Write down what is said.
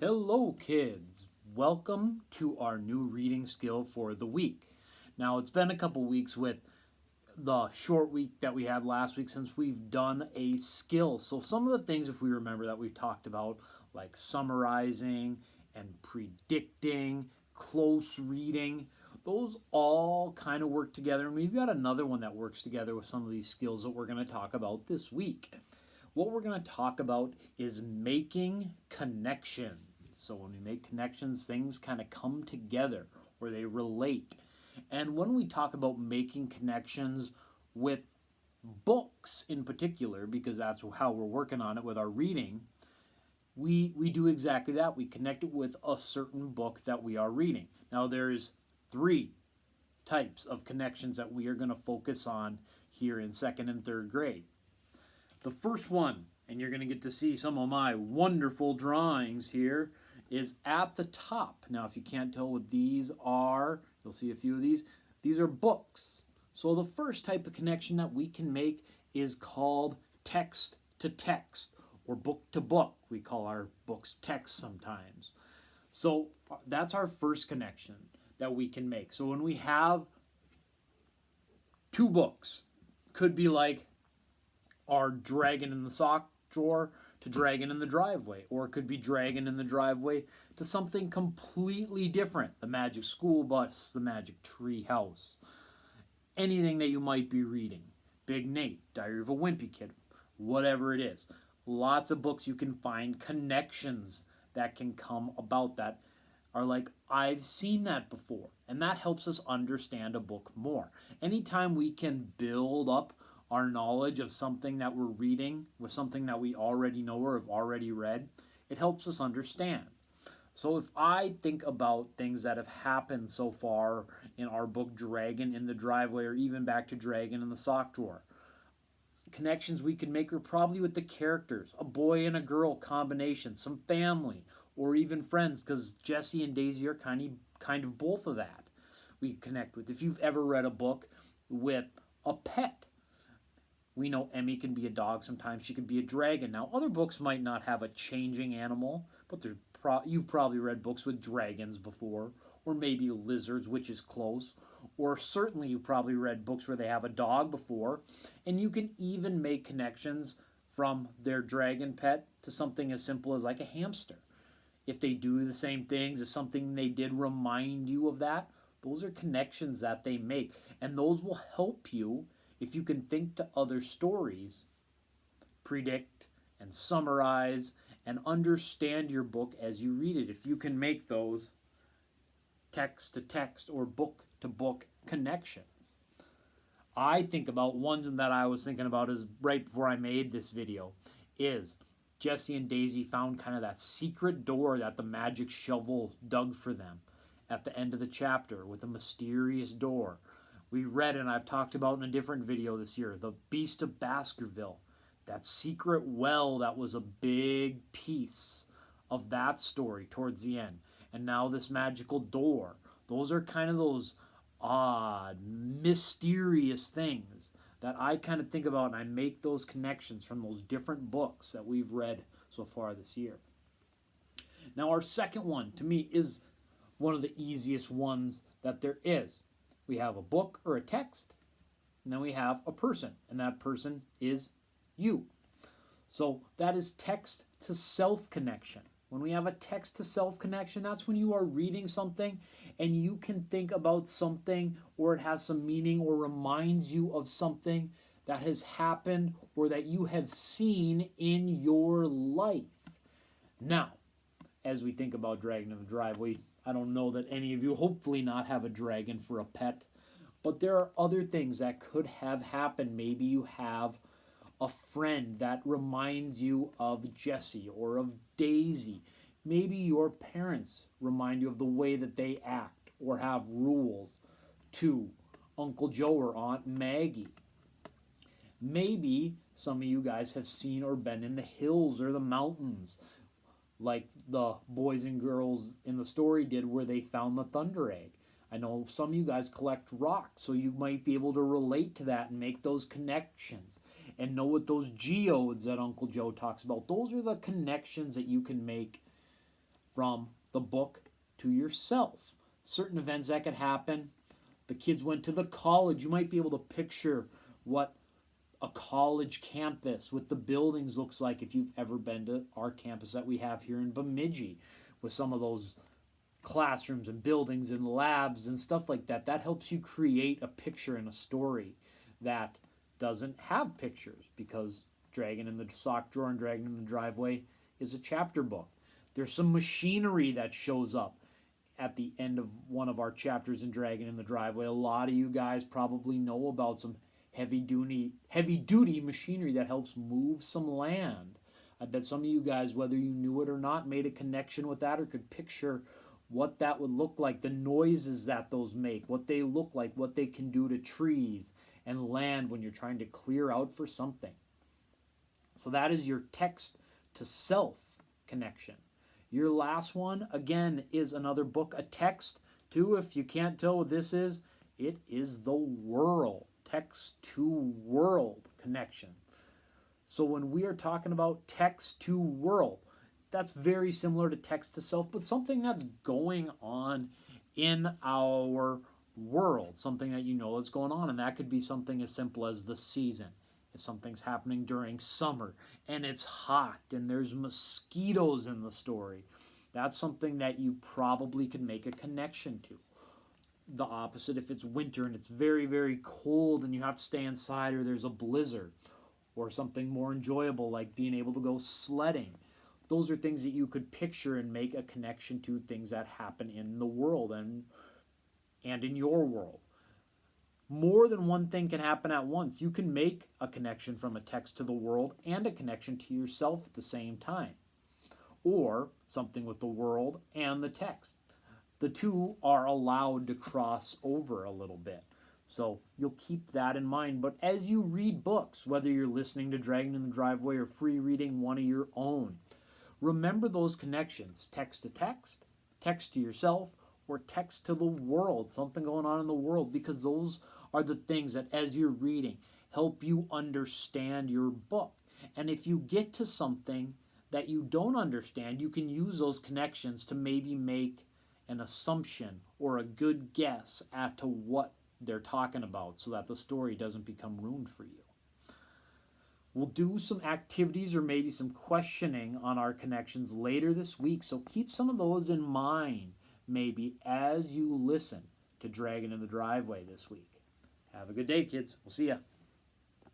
Hello, kids. Welcome to our new reading skill for the week. Now, it's been a couple weeks with the short week that we had last week since we've done a skill. So, some of the things, if we remember, that we've talked about, like summarizing and predicting, close reading, those all kind of work together. And we've got another one that works together with some of these skills that we're going to talk about this week. What we're going to talk about is making connections. So when we make connections, things kind of come together or they relate. And when we talk about making connections with books in particular, because that's how we're working on it with our reading, we do exactly that. We connect it with a certain book that we are reading. Now there's three types of connections that we are going to focus on here in second and third grade. The first one, and you're going to get to see some of my wonderful drawings here, is at the top. Now, if you can't tell what these are, you'll see a few of these. These are books. So the first type of connection that we can make is called text to text or book to book. We call our books text sometimes. So that's our first connection that we can make. So when we have two books, could be like our dragon in the sock drawer to dragon in the driveway, or it could be dragon in the driveway to something completely different, the magic school bus, the magic tree house, anything that you might be reading, Big Nate, Diary of a Wimpy Kid, whatever it is. Lots of books you can find connections that can come about that are like, I've seen that before, and that helps us understand a book more. Anytime we can build up our knowledge of something that we're reading with something that we already know or have already read, it helps us understand. So if I think about things that have happened so far in our book Dragon in the Driveway, or even back to Dragon in the Sock Drawer, connections we can make are probably with the characters, a boy and a girl combination, some family, or even friends, because Jessie and Daisy are kind of both of that we connect with. If you've ever read a book with a pet, we know Emmy can be a dog, sometimes she can be a dragon. Now, other books might not have a changing animal, but you've probably read books with dragons before, or maybe lizards, which is close, or certainly you've probably read books where they have a dog before, and you can even make connections from their dragon pet to something as simple as like a hamster. If they do the same things, if something they did remind you of that, those are connections that they make, and those will help you if you can think to other stories, predict and summarize and understand your book as you read it. If you can make those text to text or book to book connections. I think about one that I was thinking about is right before I made this video is Jessie and Daisy found kind of that secret door that the magic shovel dug for them at the end of the chapter with a mysterious door. We read, and I've talked about in a different video this year, The Beast of Baskerville. That secret well that was a big piece of that story towards the end. And now this magical door. Those are kind of those odd, mysterious things that I kind of think about, and I make those connections from those different books that we've read so far this year. Now, our second one, to me, is one of the easiest ones that there is. We have a book or a text, and then we have a person, and that person is you. So that is text to self connection. When we have a text to self connection, that's when you are reading something and you can think about something, or it has some meaning or reminds you of something that has happened or that you have seen in your life. Now, as we think about Dragon in the Driveway, I don't know that any of you, hopefully not, have a dragon for a pet, but there are other things that could have happened. Maybe you have a friend that reminds you of Jessie or of Daisy. Maybe your parents remind you of the way that they act or have rules to Uncle Joe or Aunt Maggie. Maybe some of you guys have seen or been in the hills or the mountains, like the boys and girls in the story did where they found the Thunder Egg. I know some of you guys collect rocks, so you might be able to relate to that and make those connections and know what those geodes that Uncle Joe talks about. Those are the connections that you can make from the book to yourself. Certain events that could happen. The kids went to the college. You might be able to picture what a college campus with the buildings looks like if you've ever been to our campus that we have here in Bemidji with some of those classrooms and buildings and labs and stuff like that. That helps you create a picture and a story that doesn't have pictures, because Dragon in the Sock Drawer and Dragon in the Driveway is a chapter book. There's some machinery that shows up at the end of one of our chapters in Dragon in the Driveway. A lot of you guys probably know about some heavy duty machinery that helps move some land. I bet some of you guys, whether you knew it or not, made a connection with that or could picture what that would look like, the noises that those make, what they look like, what they can do to trees and land when you're trying to clear out for something. So that is your text to self connection. Your last one, again, is another book, a text to, if you can't tell what this is, it is the world, text to world connection. So when we are talking about text to world, that's very similar to text to self, but something that's going on in our world, something that you know is going on. And that could be something as simple as the season. If something's happening during summer and it's hot and there's mosquitoes in the story, that's something that you probably could make a connection to. The opposite, if it's winter and it's very, very cold and you have to stay inside, or there's a blizzard, or something more enjoyable like being able to go sledding. Those are things that you could picture and make a connection to, things that happen in the world and in your world. More than one thing can happen at once. You can make a connection from a text to the world and a connection to yourself at the same time, or something with the world and the text. The two are allowed to cross over a little bit. So you'll keep that in mind. But as you read books, whether you're listening to Dragon in the Driveway or free reading one of your own, remember those connections, text to yourself, or text to the world, something going on in the world, because those are the things that, as you're reading, help you understand your book. And if you get to something that you don't understand, you can use those connections to maybe make an assumption or a good guess at to what they're talking about, so that the story doesn't become ruined for you. We'll do some activities or maybe some questioning on our connections later this week, so keep some of those in mind maybe as you listen to Dragon in the Driveway this week. Have a good day, kids. We'll see ya.